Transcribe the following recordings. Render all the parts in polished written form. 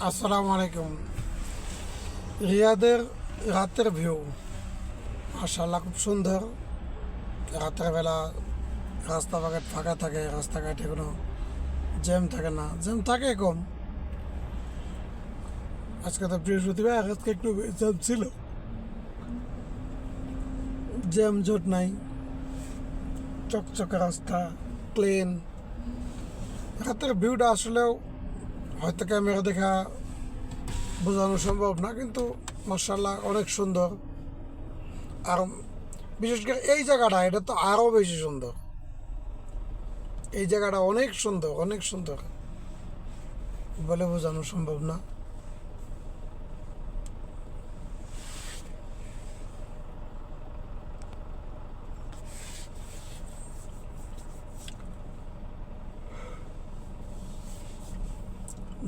আসসালামু আলাইকুম। রিয়াদের রাতের ভিউ মাশাআল্লাহ খুব সুন্দর। রাতের বেলা রাস্তাঘাট ফাঁকা থাকে, রাস্তাঘাটে কোনো জ্যাম থাকে না, জ্যাম থাকে কম। আজকে তো বৃহস্পতিবার, আজকে একটু জ্যাম ছিল, জ্যাম জট নাই, চকচকে রাস্তা, ক্লিন। রাতের ভিউটা আসলেও হয়তো ক্যামেরা দেখা বোঝানো সম্ভব না, কিন্তু মাশাআল্লাহ অনেক সুন্দর। আর বিশেষ করে এই জায়গাটা, এটা তো আরও বেশি সুন্দর। এই জায়গাটা অনেক সুন্দর, অনেক সুন্দর, বলে বোঝানো সম্ভব না।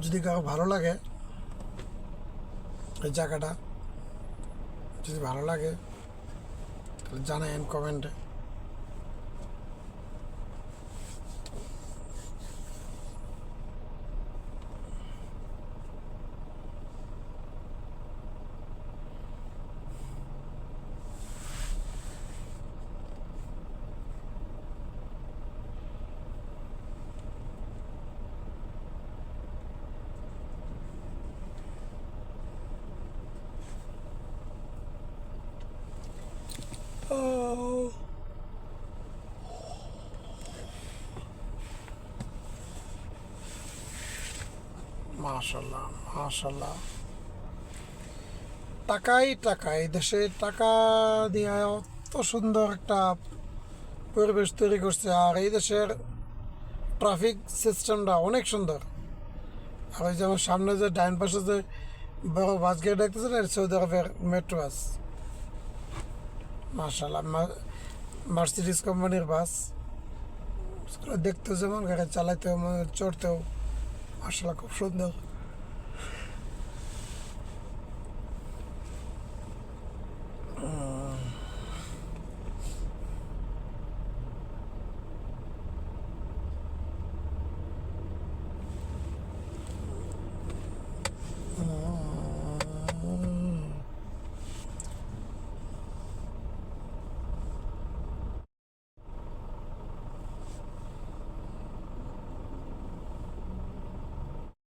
যদি কারো ভালো লাগে এই জায়গাটা, যদি ভালো লাগে তাহলে জানায়েন কমেন্টে। মাশাল্লাহ, মাশাল্লাহ। টাকাই টাকা, এই দেশে টাকা দিয়ে অত সুন্দর একটা পরিবেশ তৈরি করছে। আর এই দেশের ট্রাফিক সিস্টেমটা অনেক সুন্দর। আর ওই যে আমার সামনে যে ডাইন পাশে যে বড় বাস গাড়ি দেখতেছে না, সৌদি আরবের মেট্রো বাস। মাশাল্লাহ, মার্সিডিস কোম্পানির বাস। দেখতেও যেমন, গাড়ি চালাইতেও, চড়তেও মাশাল্লাহ খুব সুন্দর।